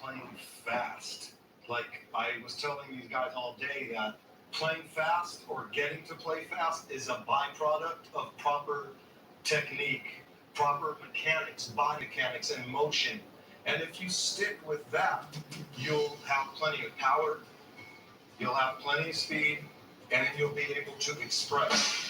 playing fast. Like I was telling these guys all day that playing fast or getting to play fast is a byproduct of proper technique, proper mechanics, body mechanics, and motion. And if you stick with that, you'll have plenty of power, you'll have plenty of speed, and then you'll be able to express.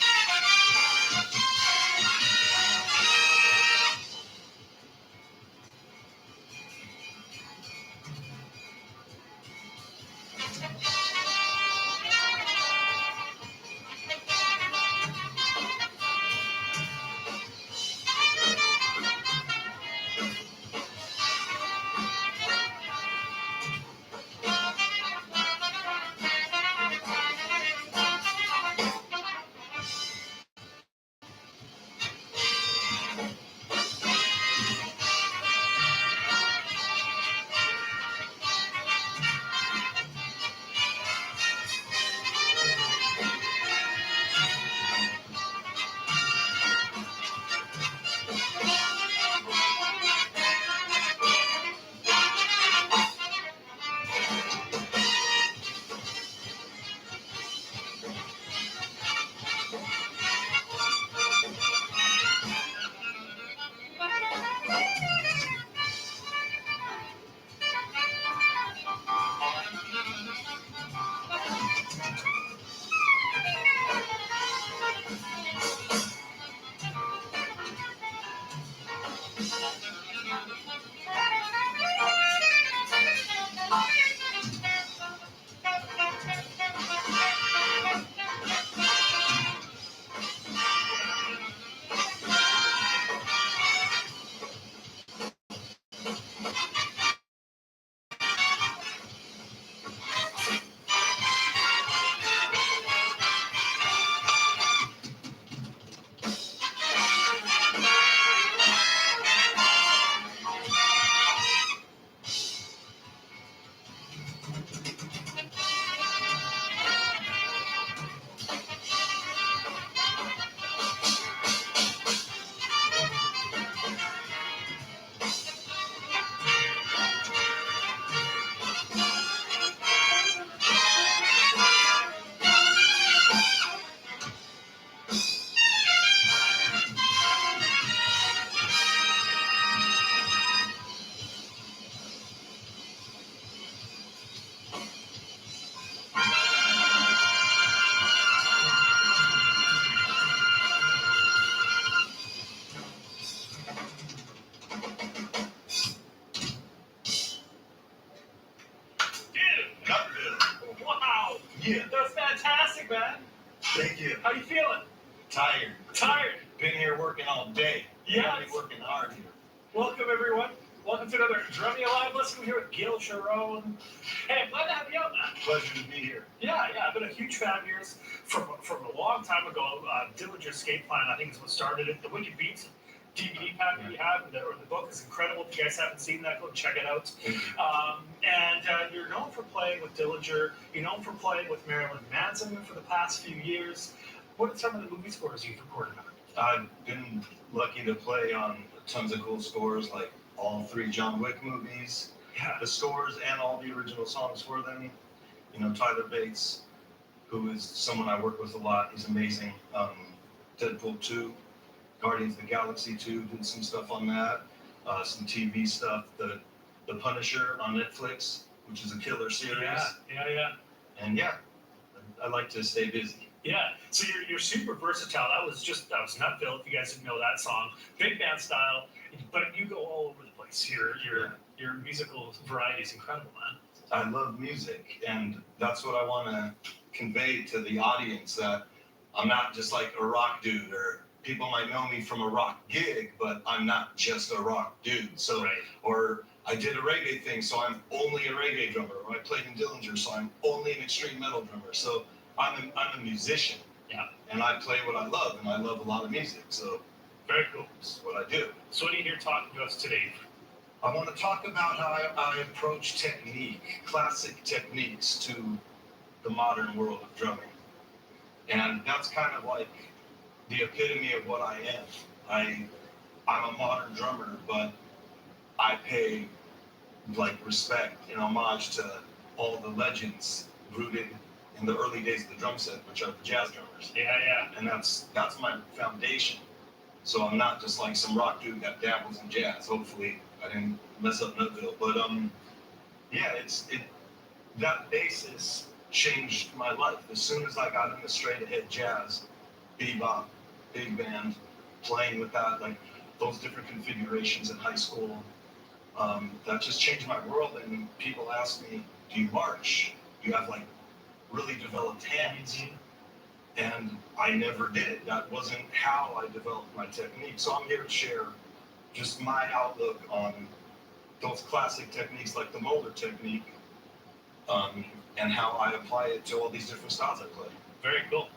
Yeah. That's fantastic, man. Thank you. How you feeling? Tired. Tired? Been here working all day. Yeah. Been working hard here. Welcome, everyone. Welcome to another Drumming Alive Listen here with Gil Sharon. Hey, I'm glad to have you out, man. Pleasure to be here. Yeah. I've been a huge fan of yours from a long time ago. Dillinger Escape Plan, I think is what started it. The Wicked Beats DVD pack that you have, or the book is incredible. If you guys haven't seen that, go check it out. And you're known for playing with Dillinger. You're known for playing with Marilyn Manson for the past few years. What are some of the movie scores you've recorded on? I've been lucky to play on tons of cool scores, like all 3 John Wick movies, the scores and all the original songs for them. You know, Tyler Bates, who is someone I work with a lot, he's amazing. Deadpool 2, Guardians of the Galaxy 2, did some stuff on that. Some TV stuff, The Punisher on Netflix, which is a killer series. Yeah. And yeah, I like to stay busy. Yeah, so you're super versatile. That was Nutville, if you guys didn't know that song. Big band style, but you go all over the place. Your musical variety is incredible, man. I love music, and that's what I want to convey to the audience, that I'm not just like a rock dude, or people might know me from a rock gig, but I'm not just a rock dude. So, right. Or I did a reggae thing, so I'm only a reggae drummer. Or I played in Dillinger, so I'm only an extreme metal drummer. So I'm a musician, and I play what I love, and I love a lot of music. So very cool. That's what I do. So what are you here talking to us today? I want to talk about how I approach technique, classic techniques, to the modern world of drumming. And that's kind of like the epitome of what I am. I'm a modern drummer, but I pay like respect and homage to all the legends rooted in the early days of the drum set, which are the jazz drummers. Yeah. And that's my foundation. So I'm not just like some rock dude that dabbles in jazz. Hopefully I didn't mess up Nutville. But yeah, it that basis changed my life. As soon as I got into straight ahead jazz, bebop, big band, playing with that, like those different configurations in high school, that just changed my world. And people ask me, do you march? Do you have like really developed hands? And I never did. That wasn't how I developed my technique. So I'm here to share just my outlook on those classic techniques like the Moeller technique, and how I apply it to all these different styles I play. Very cool.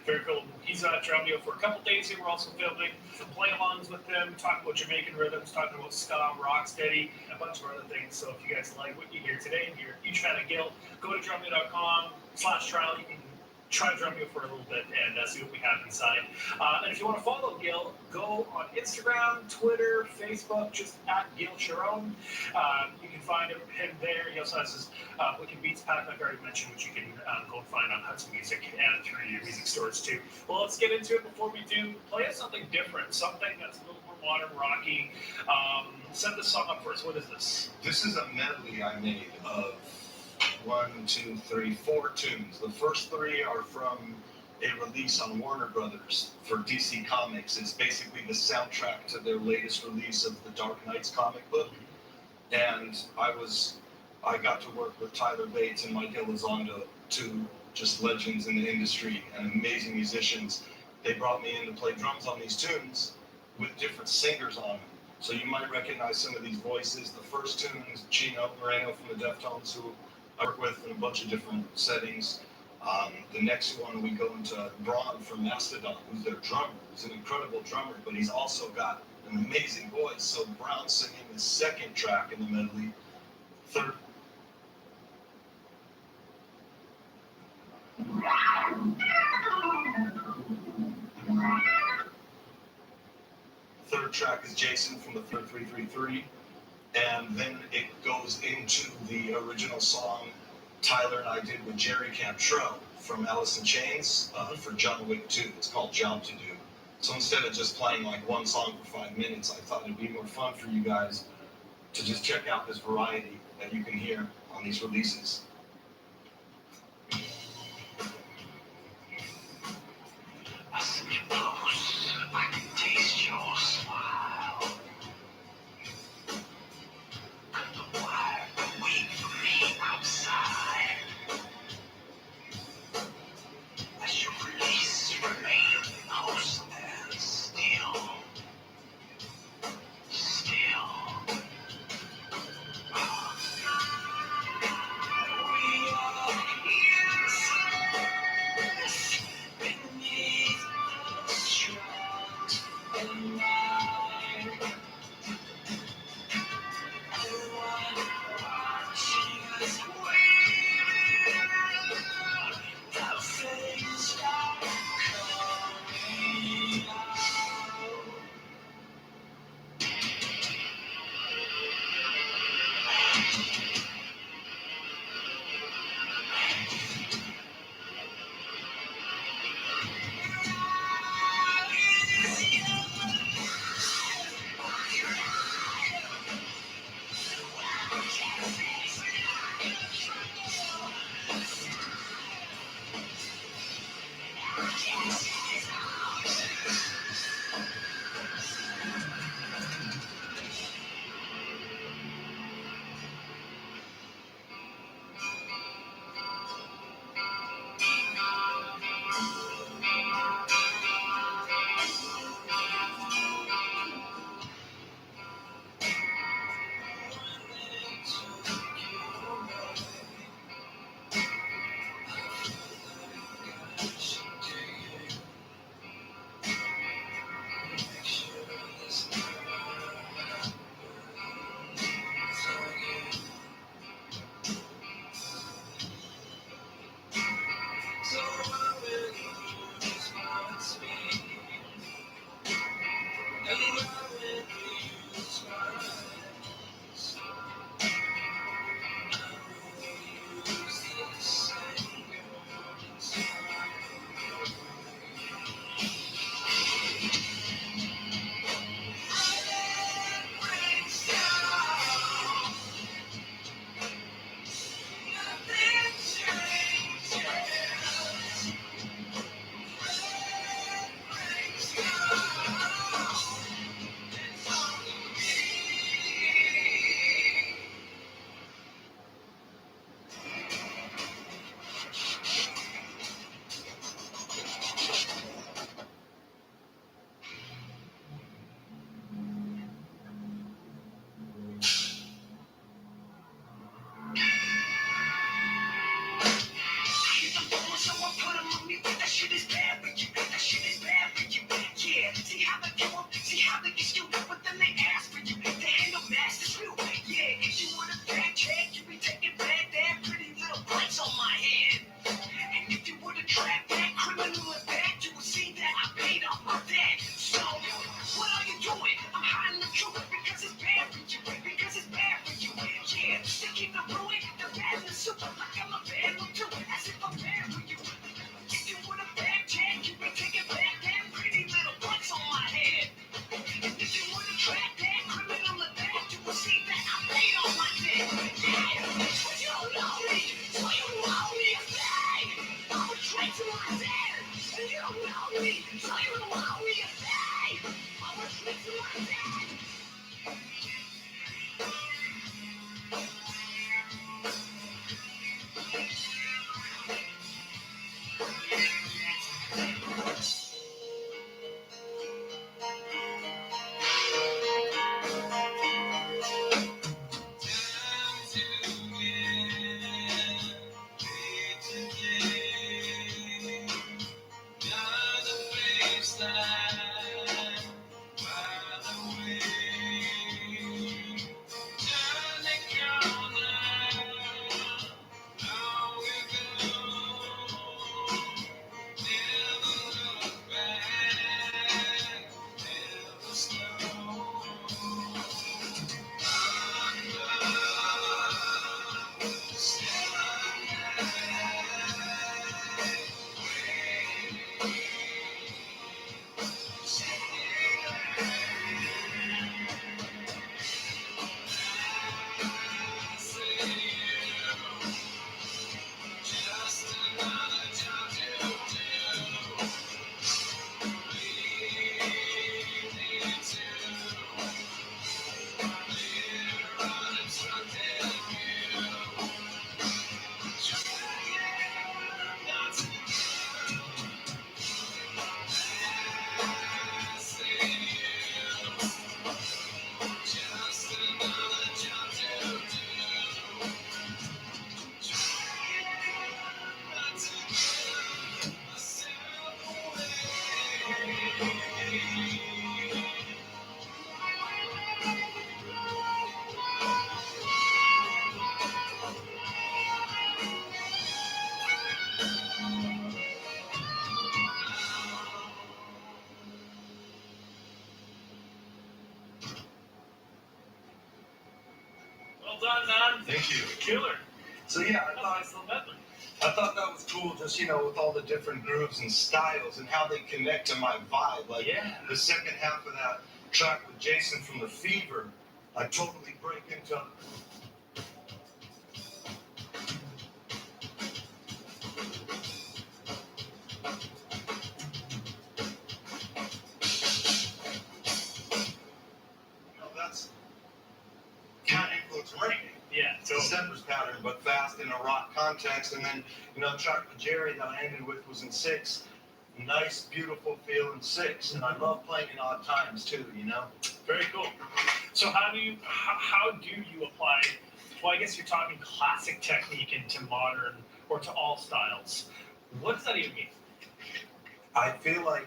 Very cool. He's at Drumeo for a couple days here. We're also filming some play-alongs with him, talking about Jamaican rhythms, talking about ska, rocksteady, and a bunch of other things. So if you guys like what you hear today, and you're a huge fan of Gil, go to drumeo.com/trial. You can try Drumeo for a little bit and see what we have inside. And if you want to follow Gil, go on Instagram, Twitter, Facebook, just at Gil Sharon. You can find him there. He also has his Wicked Beats pack, like I already mentioned, which you can go and find on Hudson Music and through your music stores too. Well, let's get into it. Before we do, play us something different, something that's a little more modern, rocky. Set this song up for us. What is this? This is a medley I made of 4 tunes. The first 3 are from a release on Warner Brothers for DC Comics. It's basically the soundtrack to their latest release of the Dark Knights comic book. And I got to work with Tyler Bates and Mike Elizondo, 2 just legends in the industry and amazing musicians. They brought me in to play drums on these tunes with different singers on them. So you might recognize some of these voices. The first tune is Chino Moreno from the Deftones, who I work with in a bunch of different settings. The next one, we go into Braun from Mastodon, who's their drummer. He's an incredible drummer, but he's also got an amazing voice. So Braun's singing the second track in the medley. Third track is Jason from the 333. And then it goes into the original song Tyler and I did with Jerry Cantrell from Alice in Chains for John Wick 2. It's called Job to Do. So instead of just playing like one song for 5 minutes, I thought it'd be more fun for you guys to just check out this variety that you can hear on these releases. I suppose I can taste your smile. Wait for me outside. As your release remain close and still. We are inside beneath the strut and light. care. To keep the ruin, the bad, the super, like I'm a bad one too. As if I'm bad for you. If you want a bad chance, you can take it back. That pretty little butts on my head. And if you want to track that criminal attack, you will see that I paid on my debt. Yeah, but you don't know me, so you know me a thing. I'm a straight to my dad. And you don't know me, so you know me a thing. I'm a straight to my dad. Well done, man. Thank you. Killer. So yeah, That's a nice little medley. I thought that was cool, just with all the different grooves and styles and how they connect to my vibe. Like Yeah. the second half of that track with Jason from the Fever, I totally break into. That's kind of influenced reggae. Yeah. So December's pattern, but fast in a rock context. And then, track with Jerry that I ended with was in 6. Nice, beautiful feel in 6. And I love playing in odd times too, very cool. So how do you apply? Well, I guess you're talking classic technique into modern or to all styles. What does that even mean? I feel like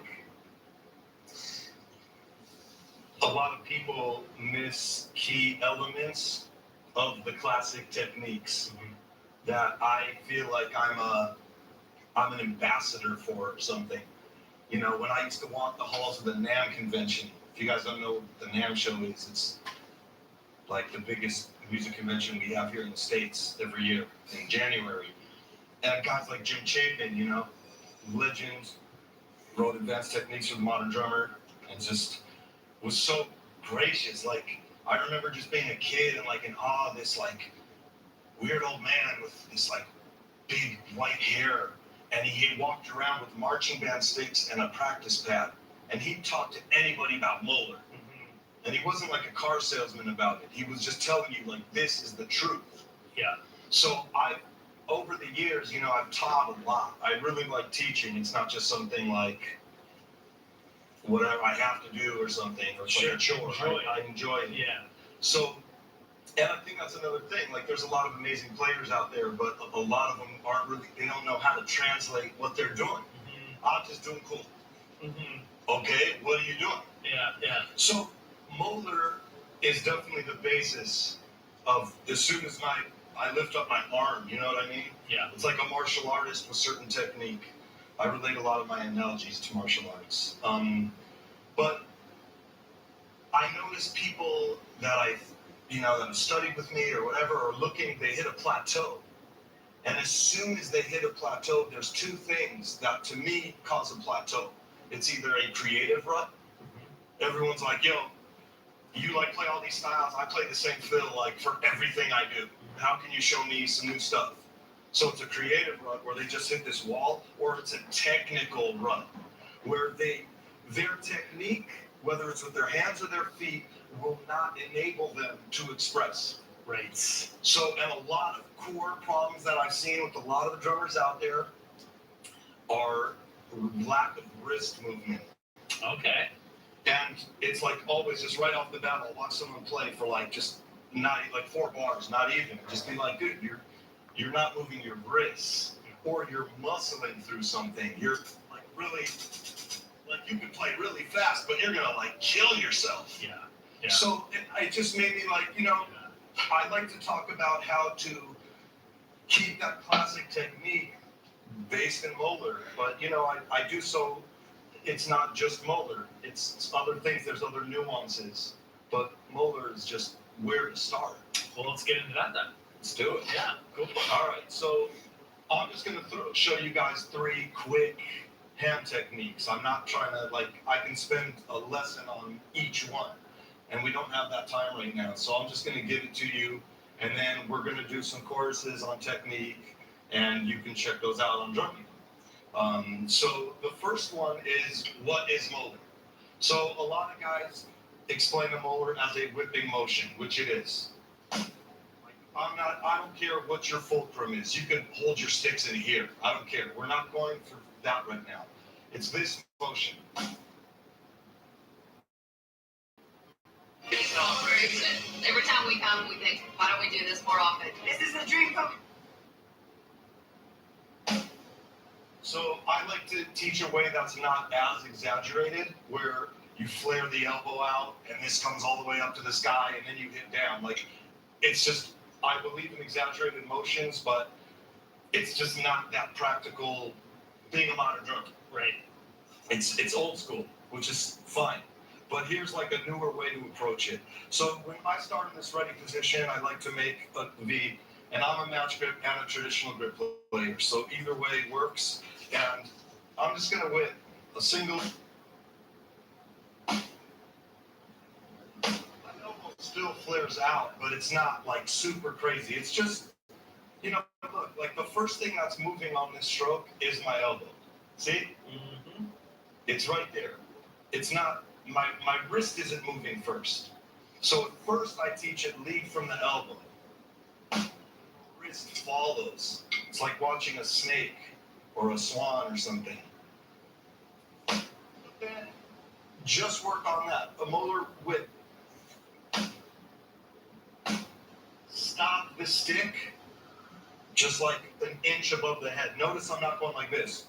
a lot of people miss key elements of the classic techniques that I feel like I'm an ambassador for or something. When I used to walk the halls of the NAMM convention, if you guys don't know what the NAMM show is, it's like the biggest music convention we have here in the States every year in January. And guys like Jim Chapin, legend, wrote Advanced Techniques for the Modern Drummer, and just was so gracious. Like, I remember just being a kid and in awe of this weird old man with this big white hair, and he walked around with marching band sticks and a practice pad, and he talked to anybody about Moeller. And he wasn't like a car salesman about it. He was just telling you this is the truth. Yeah. So over the years, I've taught a lot. I really like teaching. It's not just something whatever I have to do or something, or it's like a chore. I enjoy it. Yeah. So, and I think that's another thing. There's a lot of amazing players out there, but a lot of them they don't know how to translate what they're doing. I'm just doing cool. Okay, what are you doing? Yeah. So, Moeller is definitely the basis of as soon as I lift up my arm, you know what I mean? Yeah. It's like a martial artist with certain technique. I relate a lot of my analogies to martial arts. But I notice people that I that have studied with me or whatever are looking, they hit a plateau. And as soon as they hit a plateau, there's two things that to me cause a plateau. It's either a creative rut. Everyone's like, yo, you like play all these styles, I play the same fill like for everything I do. How can you show me some new stuff? So it's a creative rut where they just hit this wall, or it's a technical rut where their technique, whether it's with their hands or their feet, will not enable them to express. Right. So, and a lot of core problems that I've seen with a lot of the drummers out there are lack of wrist movement. Okay. And it's like always just right off the bat, I'll watch someone play for like just not like 4 bars, not even. Just be like, dude, you're not moving your wrists, or you're muscling through something. You're like really, like you can play really fast, but you're gonna like kill yourself. Yeah. Yeah. So it just made me like, I like to talk about how to keep that classic technique based in Moeller, but I do so. It's not just Moeller, it's other things, there's other nuances, but Moeller is just where to start. Well, let's get into that then. Let's do it. Yeah, go for it. All right, so I'm just going to show you guys 3 quick hand techniques. I'm not trying to, I can spend a lesson on each one, and we don't have that time right now, so I'm just going to give it to you, and then we're going to do some courses on technique, and you can check those out on drumming. So the first one is, what is Moeller? So a lot of guys explain the Moeller as a whipping motion, which it is. I don't care what your fulcrum is. You can hold your sticks in here. I don't care. We're not going for that right now. It's this motion. Every time we come, we think, why don't we do this more often? This is a dream come. So I like to teach a way that's not as exaggerated, where you flare the elbow out and this comes all the way up to the sky and then you hit down. It's just, I believe in exaggerated motions, but it's just not that practical being a modern drummer. Right. It's old school, which is fine. But here's a newer way to approach it. So when I start in this ready position, I like to make a V, and I'm a match grip and a traditional grip player. So either way works. And I'm just going to whip a single. My elbow still flares out, but it's not super crazy. It's just, look, the first thing that's moving on this stroke is my elbow. See? Mm-hmm. It's right there. It's not, my wrist isn't moving first. So at first I teach it lead from the elbow. Wrist follows. It's like watching a snake or a swan or something. But then just work on that. A Moeller whip. Stop the stick just like an inch above the head. Notice I'm not going like this.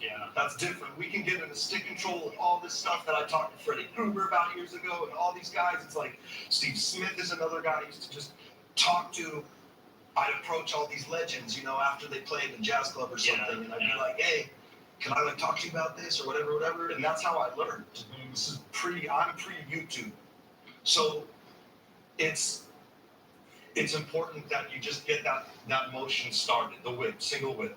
Yeah. That's different. We can get into stick control and all this stuff that I talked to Freddie Gruber about years ago and all these guys. It's like Steve Smith is another guy I used to just talk to. I'd approach all these legends, after they played in a jazz club or something, and I'd be like, hey, can I talk to you about this or whatever, and that's how I learned. Mm-hmm. This is I'm pre-YouTube. So it's important that you just get that motion started, the whip, single whip.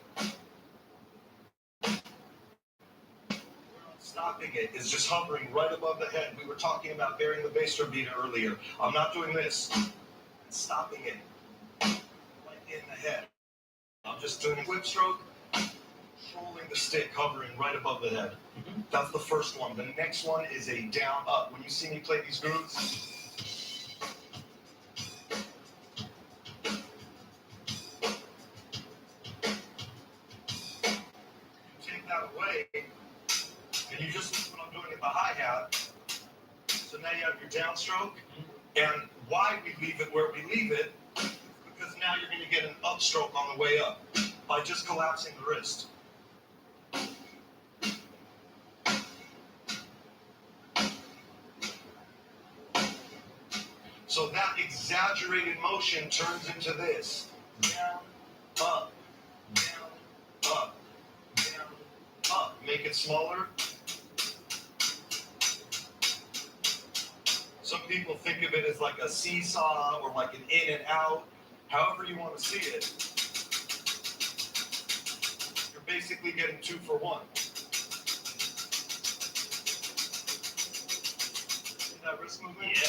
Stopping it is just hovering right above the head. We were talking about bearing the bass drum beat earlier. I'm not doing this. Stopping it in the head. I'm just doing a whip stroke, controlling the stick, hovering right above the head. Mm-hmm. That's the first one. The next one is a down up. When you see me play these grooves, take that away, and you just see what I'm doing at the hi-hat. So now you have your downstroke, and why we leave it where we leave it, because now you're going to get an upstroke on the way up by just collapsing the wrist. So that exaggerated motion turns into this. Down, up, down, up, down, up. Make it smaller. Some people think of it as like a seesaw or like an in and out. However you want to see it, you're basically getting 2 for 1. See that wrist movement? Yeah.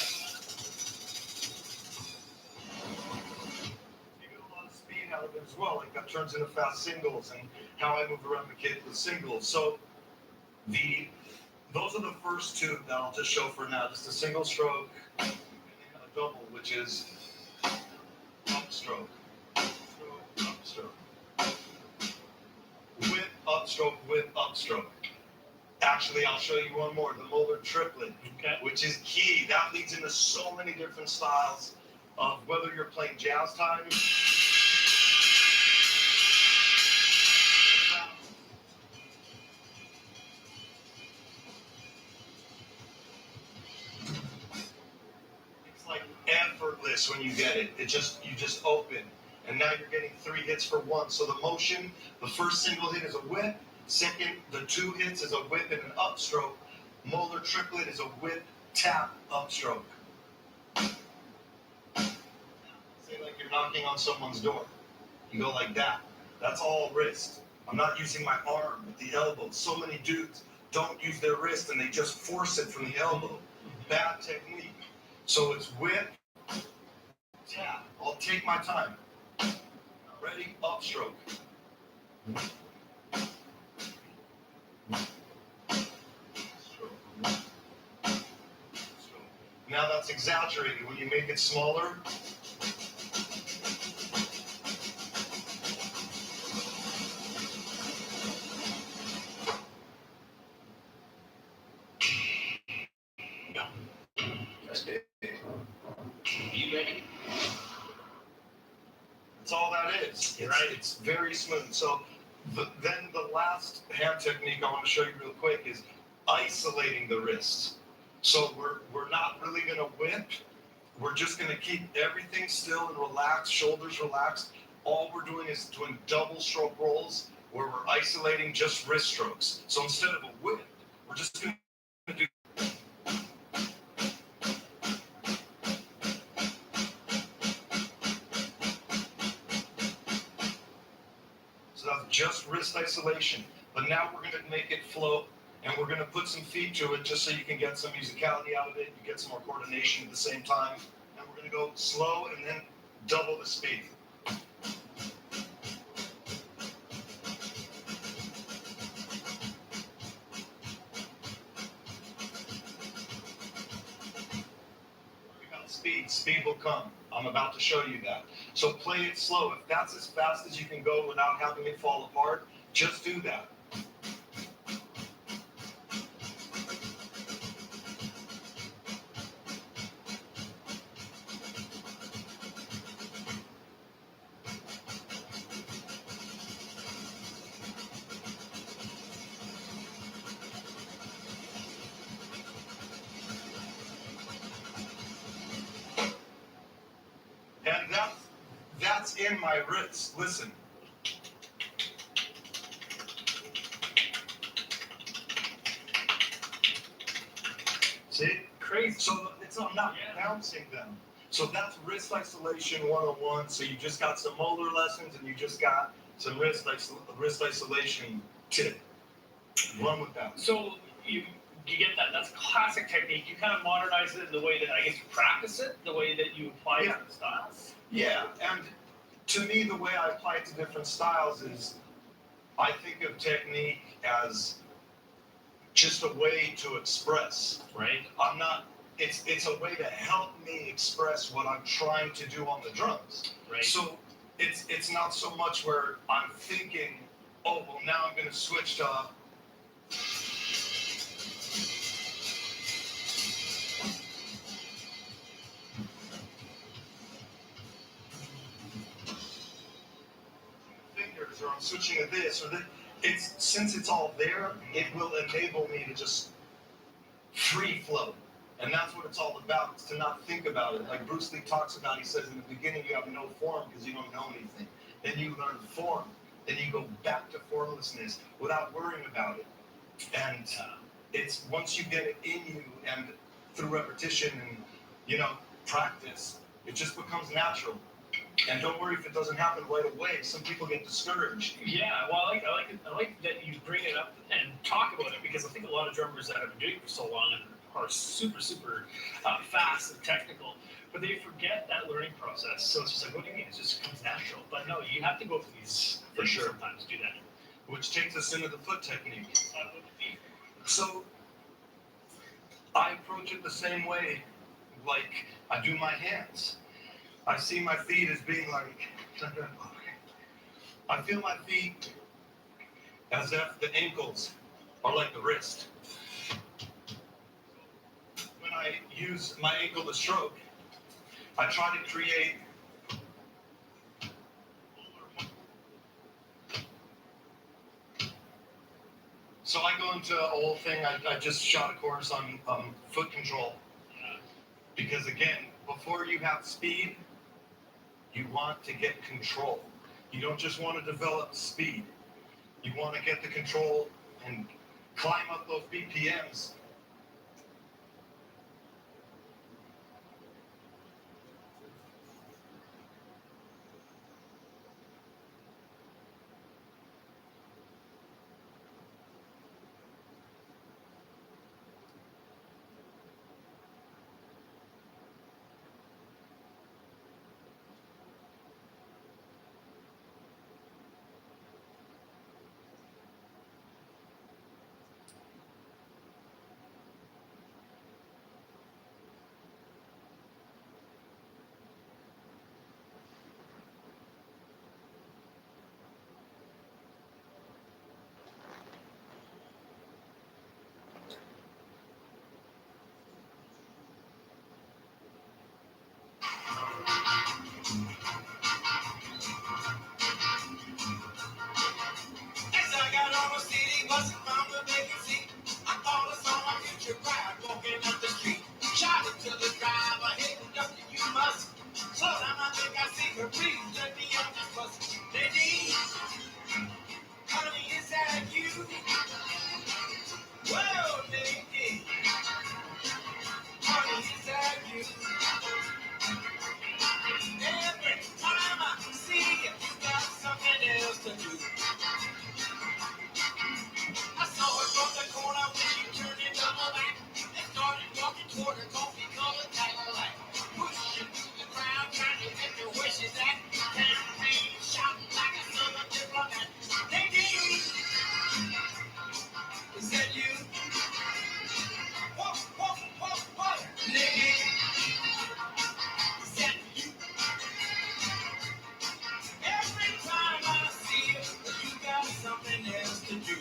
You get a lot of speed out of it as well. Like that turns into fast singles and how I move around the kit with singles. So those are the first 2 that I'll just show for now. Just a single stroke and then a double, which is upstroke, upstroke, whip, upstroke, whip, upstroke. Actually, I'll show you one more, the Moeller triplet, Okay. which is key. That leads into so many different styles of whether you're playing jazz time. It's like effortless when you get it. You just open. And now you're getting 3 hits for 1. So the motion, the first single hit is a whip. Second, the 2 hits is a whip and an upstroke. Moeller triplet is a whip, tap, upstroke. Say like you're knocking on someone's door. You go like that. That's all wrist. I'm not using my arm with the elbow. So many dudes don't use their wrist and they just force it from the elbow. Bad technique. So it's whip, tap. I'll take my time. Ready? Upstroke. Now that's exaggerated. When you make it smaller, You ready? that's all that is. You're right. It's very smooth. So then the last hand technique I want to show you real quick is isolating the wrists. So we're not really going to whip. We're just going to keep everything still and relaxed, shoulders relaxed. All we're doing is doing double stroke rolls where we're isolating just wrist strokes. So instead of a whip, we're just going to do. So that's just wrist isolation. But now we're going to make it flow, and we're going to put some feet to it just so you can get some musicality out of it. You get some more coordination at the same time. And we're going to go slow and then double the speed. We got speed. Speed will come. I'm about to show you that. So play it slow. If that's as fast as you can go without having it fall apart, just do that. And that's in my wrist. Listen. See? Crazy. So I'm not bouncing them. So that's wrist isolation 101. So you just got some Moeller lessons and you just got some wrist isolation tip. Run with that. So you get that. That's a classic technique. You kind of modernize it in the way that I guess you practice it, the way that you apply it to the styles. Yeah, and to me, the way I apply it to different styles is I think of technique as just a way to express. Right. It's a way to help me express what I'm trying to do on the drums. Right. So it's not so much where I'm thinking, oh, well, now I'm going to switch to. Fingers, or I'm switching to this, or that. Since it's all there, it will enable me to just free flow. And that's what it's all about, is to not think about it. Like Bruce Lee talks about, he says in the beginning you have no form because you don't know anything. Then you learn form. Then you go back to formlessness without worrying about it. And it's once you get it in you and through repetition and practice, it just becomes natural. And don't worry if it doesn't happen right away. Some people get discouraged. Yeah, well, I like that you bring it up and talk about it, because I think a lot of drummers that have been doing it for so long and are super fast and technical, but they forget that learning process. So it's just like, what do you mean? It just comes natural. But no, you have to go through these For things sure. sometimes to do that. Which takes us into the foot technique. So I approach it the same way like I do my hands. I see my feet as being like, I feel my feet as if the ankles are like the wrist. When I use my ankle to stroke, I try to create So I go into a whole thing. I just shot a course on foot control. Because again, before you have speed, you want to get control. You don't just want to develop speed. You want to get the control and climb up those BPMs. As I got on a city bus and found a vacancy, I thought I saw my future bride walking up the street. Shouted to the driver, hey, conductor, you must slow down. I think I see her. Please let me on this bus. Nadine, honey, is that you? Well, Nadine, honey, is that you? Every time I see you, you got something else to do. I saw her from the corner when she turned into her back and started walking toward her coffee-colored Cadillac. Pushing through the crowd, trying to get to where she's at. Campaign shouting like a southern diplomat. Nadine, is that you? Whoa, whoa, whoa, whoa. Nadine, is that you? Every time I see you, you got something else to do.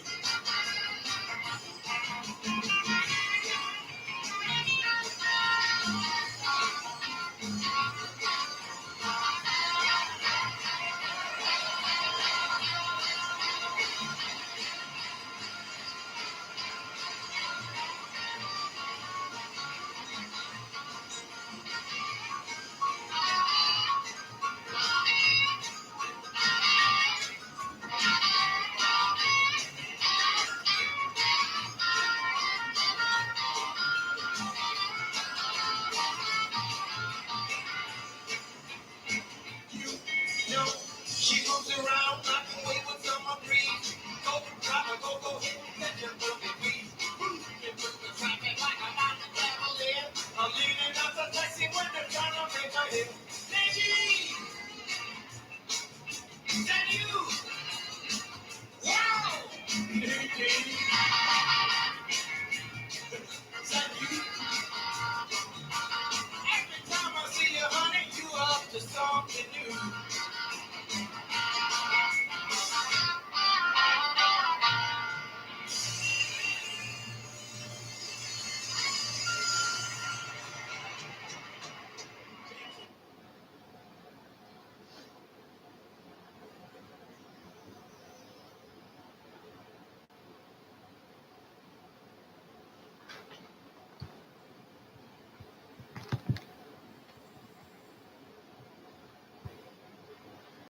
You know, she moves around like a wave